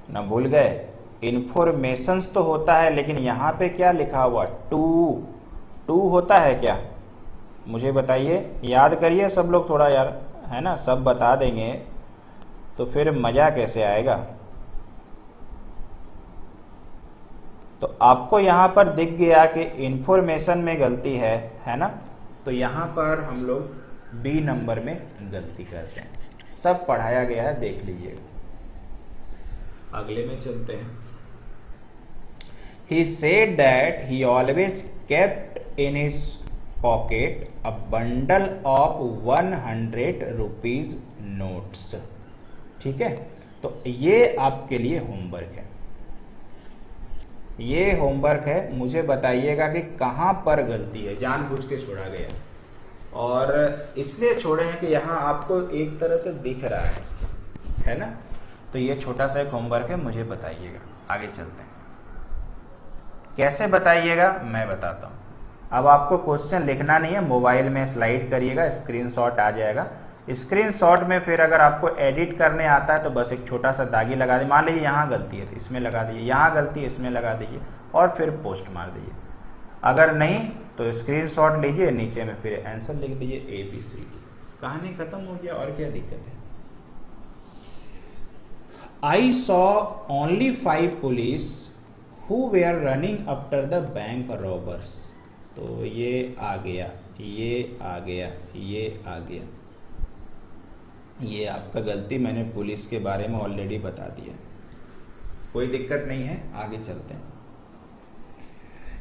ना, भूल गए। इंफॉर्मेशंस तो होता है लेकिन यहाँ पे क्या लिखा हुआ, टू होता है क्या, मुझे बताइए। याद करिए सब लोग थोड़ा यार, है ना, सब बता देंगे तो फिर मजा कैसे आएगा। तो आपको यहाँ पर दिख गया कि इंफॉर्मेशन में गलती है ना, तो यहाँ पर हम लोग बी नंबर में गलती करते हैं। सब पढ़ाया गया है, देख लीजिए। अगले में चलते हैं। He said that he always kept in his pocket a bundle of 100 rupees notes। ठीक है, तो ये आपके लिए होमवर्क है। ये होमवर्क है, मुझे बताइएगा कि कहां पर गलती है। जानबूझ के छोड़ा गया और इसलिए छोड़े हैं कि यहां आपको एक तरह से दिख रहा है ना। तो ये छोटा सा एक होमवर्क है, मुझे बताइएगा। आगे चलते हैं। कैसे बताइएगा मैं बताता हूं। अब आपको क्वेश्चन लिखना नहीं है, मोबाइल में स्लाइड करिएगा, स्क्रीनशॉट आ जाएगा। स्क्रीनशॉट में फिर अगर आपको एडिट करने आता है तो बस एक छोटा सा दागी लगा दीजिए। मान लीजिए यहाँ गलती है तो इसमें लगा दीजिए, यहाँ गलती है इसमें लगा दीजिए और फिर पोस्ट मार दीजिए। अगर नहीं तो स्क्रीनशॉट लीजिए, नीचे में फिर आंसर लिख दीजिए ABCD। कहानी खत्म हो गया, और क्या दिक्कत है। I saw only 5 police who were running after the bank robbers। तो ये आ गया, ये आ गया, ये आ गया। ये आपका गलती, मैंने पुलिस के बारे में ऑलरेडी बता दिया। कोई दिक्कत नहीं है, आगे चलते हैं।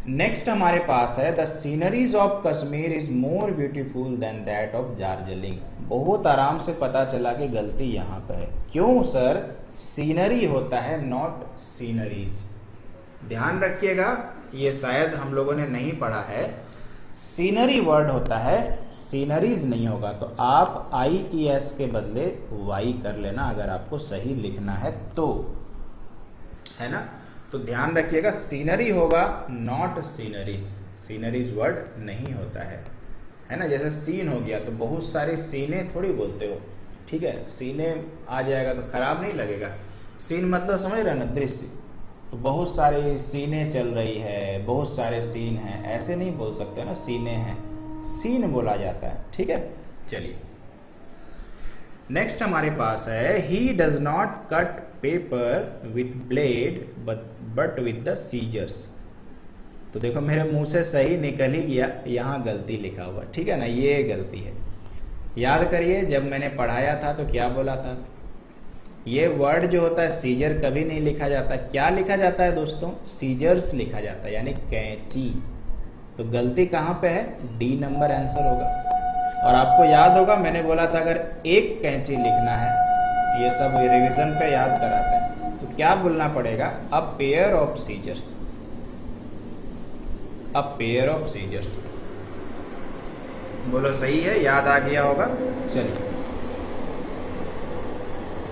नेक्स्ट हमारे पास है the sceneries of Kashmir is more beautiful then that of Darjeeling. बहुत आराम से पता चला कि गलती यहाँ पे है। क्यों सर? सीनरी होता है, नॉट सीनरीज। ध्यान रखिएगा, ये शायद हम लोगों ने नहीं पढ़ा है। सीनरी वर्ड होता है, सीनरीज नहीं होगा। तो आप IES के बदले Y कर लेना अगर आपको सही लिखना है तो, है ना। तो ध्यान रखिएगा, सीनरी होगा, नॉट सीनरीज। सीनरीज वर्ड नहीं होता है ना। जैसे सीन हो गया तो बहुत सारे सीने थोड़ी बोलते हो, ठीक है। सीने आ जाएगा तो खराब नहीं लगेगा। सीन मतलब समझ रहे ना, दृश्य। तो बहुत सारे सीने चल रही है, बहुत सारे सीन हैं, ऐसे नहीं बोल सकते ना, सीने हैं, सीन बोला जाता है, ठीक है। चलिए नेक्स्ट हमारे पास है he does not cut paper with blade but with the scissors. तो देखो मेरे मुंह से सही निकल ही गया, यहाँ गलती लिखा हुआ, ठीक है ना, ये गलती है। याद करिए जब मैंने पढ़ाया था तो क्या बोला था, ये वर्ड जो होता है सीजर कभी नहीं लिखा जाता। क्या लिखा जाता है दोस्तों? सीजर्स लिखा जाता है, यानी कैंची। तो गलती कहाँ पे है? D नंबर आंसर होगा। और आपको याद होगा मैंने बोला था अगर एक कैंची लिखना है, ये सब रिवीजन पे याद कराते हैं, तो क्या बोलना पड़ेगा? A pair of scissors. A pair of scissors. बोलो सही है, याद आ गया होगा। चलिए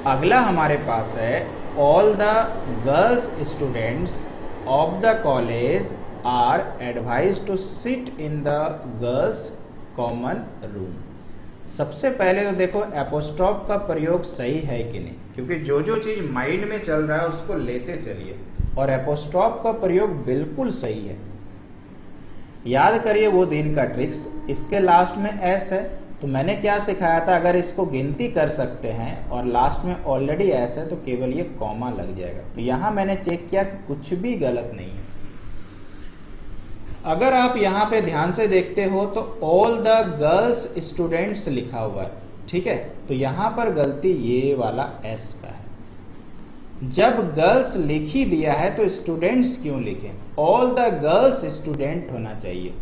अगला हमारे पास है all the girls students of the college are advise to sit in the girls common room. सबसे पहले तो देखो एपोस्ट्रॉफ का प्रयोग सही है कि नहीं, क्योंकि जो जो चीज माइंड में चल रहा है उसको लेते चलिए। और एपोस्ट्रॉफ का प्रयोग बिल्कुल सही है। याद करिए वो दिन का ट्रिक्स, इसके लास्ट में एस है। तो मैंने क्या सिखाया था, अगर इसको गिनती कर सकते हैं और लास्ट में ऑलरेडी एस है तो केवल ये कॉमा लग जाएगा। तो यहां मैंने चेक किया कि कुछ भी गलत नहीं है। अगर आप यहाँ पे ध्यान से देखते हो तो ऑल द गर्ल्स स्टूडेंट्स लिखा हुआ है, ठीक है। तो यहां पर गलती ये वाला एस का है। जब गर्ल्स लिख ही दिया है तो स्टूडेंट्स क्यों लिखें? ऑल द गर्ल्स स्टूडेंट होना चाहिए,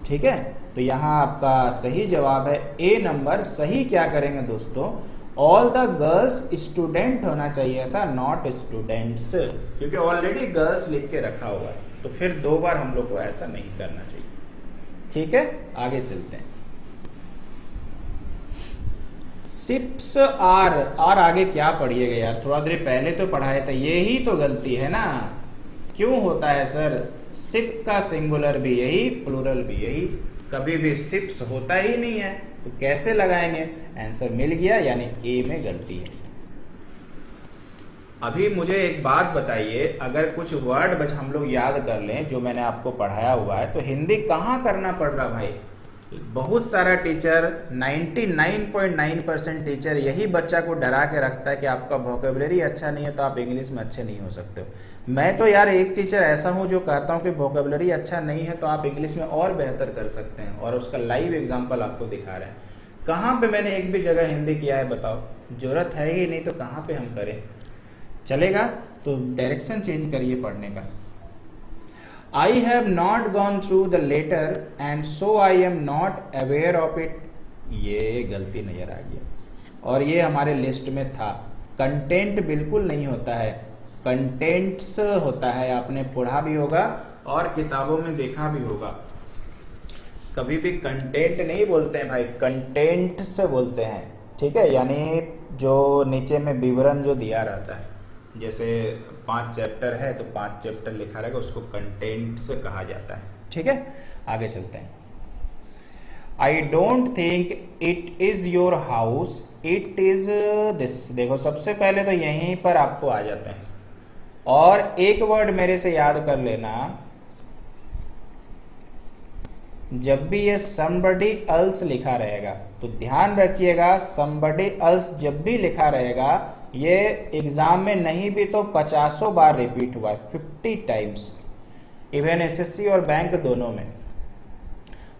ठीक है। तो यहां आपका सही जवाब है ए नंबर। सही क्या करेंगे दोस्तों? ऑल द गर्ल्स स्टूडेंट होना चाहिए था, नॉट स्टूडेंट्स, क्योंकि ऑलरेडी गर्ल्स लिख के रखा हुआ है। तो फिर दो बार हम लोग को ऐसा नहीं करना चाहिए, ठीक है। आगे चलते हैं। सिप्स आर आगे क्या पढ़िएगा यार, थोड़ा देर पहले तो पढ़ाए थे, यही तो गलती है ना। क्यों होता है सर? सिप का सिंगुलर भी यही, प्लूरल भी यही, कभी भी सिप्स होता ही नहीं है, तो कैसे लगाएंगे? आंसर मिल गया, यानी ए में गलती है। अभी मुझे एक बात बताइए, अगर कुछ वर्ड बस हम लोग याद कर लें जो मैंने आपको पढ़ाया हुआ है, तो हिंदी कहाँ करना पड़ रहा भाई? बहुत सारा टीचर 99.9% टीचर यही बच्चा को डरा के रखता है कि आपका वोकेबलरी अच्छा नहीं है तो आप इंग्लिश में अच्छे नहीं हो सकते हो। मैं तो यार एक टीचर ऐसा हूं जो कहता हूं कि वोकेबलरी अच्छा नहीं है तो आप इंग्लिश में और बेहतर कर सकते हैं, और उसका लाइव एग्जाम्पल आपको दिखा रहे हैं। कहाँ पे मैंने एक भी जगह हिंदी किया है बताओ? जरूरत है ही नहीं तो कहाँ पे हम करें? चलेगा तो डायरेक्शन चेंज करिए पढ़ने का। I have not gone through the letter and so I am not aware of it। ये गलती नजर आ गया। और ये हमारे लिस्ट में था। कंटेंट बिल्कुल नहीं होता है, कंटेंट्स होता है। आपने पढ़ा भी होगा और किताबों में देखा भी होगा। कभी भी कंटेंट नहीं बोलते हैं भाई, कंटेंट्स बोलते हैं, ठीक है। यानी जो नीचे में विवरण जो दिया रहता है, जैसे 5 चैप्टर है तो 5 चैप्टर लिखा रहेगा, उसको कंटेंट्स कहा जाता है, ठीक है। आगे चलते हैं। I don't think it is your house, it is this. देखो सबसे पहले तो यहीं पर आपको आ जाते हैं, और एक वर्ड मेरे से याद कर लेना, जब भी ये somebody else लिखा रहेगा तो ध्यान रखिएगा, somebody else जब भी लिखा रहेगा, ये एग्जाम में नहीं भी तो 50 बार रिपीट हुआ है, 50 टाइम्स, इवन एसएससी और बैंक दोनों में।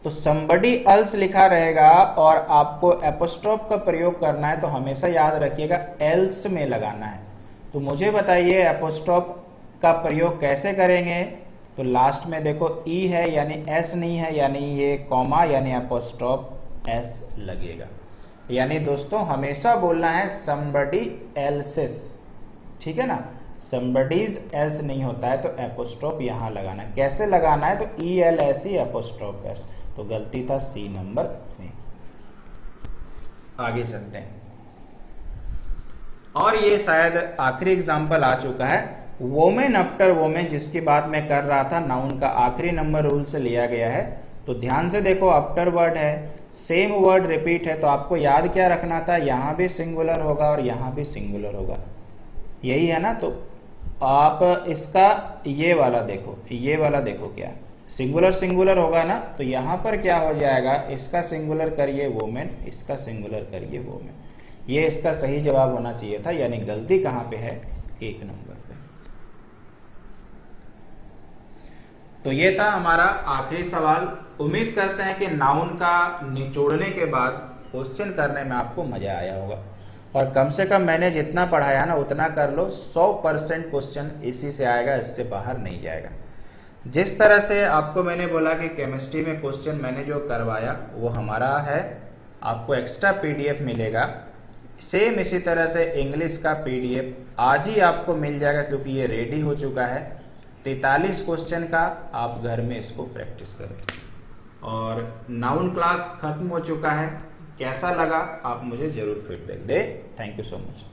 तो somebody else लिखा रहेगा और आपको एपोस्ट्रोफ का प्रयोग करना है तो हमेशा याद रखिएगा else में लगाना है। तो मुझे बताइए एपोस्ट्रोफ का प्रयोग कैसे करेंगे, तो लास्ट में देखो ई है यानी एस नहीं है, यानी ये कॉमा यानी अपोस्ट्रोफ एस लगेगा। यानी दोस्तों हमेशा बोलना है somebody else's, ठीक है ना, somebody's else नहीं होता है तो अपोस्ट्रोफ यहां लगाना है। कैसे लगाना है, तो E L S E apostrophe S, तो गलती था सी नंबर में। आगे चलते हैं, और ये शायद आखिरी एग्जाम्पल आ चुका है, वोमेन आफ्टर वोमेन, जिसकी बात मैं कर रहा था, नाउन का आखिरी नंबर रूल से लिया गया है। तो ध्यान से देखो, आफ्टर वर्ड है, सेम वर्ड रिपीट है, तो आपको याद क्या रखना था, यहां भी सिंगुलर होगा और यहां भी सिंगुलर होगा, यही है ना। तो आप इसका ये वाला देखो, ये वाला देखो, क्या सिंगुलर सिंगुलर होगा ना, तो यहां पर क्या हो जाएगा, इसका सिंगुलर करिए वोमेन, इसका सिंगुलर करिए वोमेन। ये इसका सही जवाब होना चाहिए था, यानी गलती कहां पे है, एक नंबर पे। तो ये था हमारा आखिरी सवाल। उम्मीद करते हैं कि नाउन का निचोड़ने के बाद क्वेश्चन करने में आपको मजा आया होगा, और कम से कम मैंने जितना पढ़ाया ना उतना कर लो। 100% क्वेश्चन इसी से आएगा, इससे बाहर नहीं जाएगा। जिस तरह से आपको मैंने बोला कि केमिस्ट्री में क्वेश्चन मैंने जो करवाया वो हमारा है, आपको एक्स्ट्रा पीडीएफ मिलेगा। सेम इसी तरह से इंग्लिश का पीडीएफ आज ही आपको मिल जाएगा, क्योंकि ये रेडी हो चुका है। 43 क्वेश्चन का आप घर में इसको प्रैक्टिस करें। और नाउन क्लास खत्म हो चुका है, कैसा लगा आप मुझे जरूर फीडबैक दें। Thank you so much.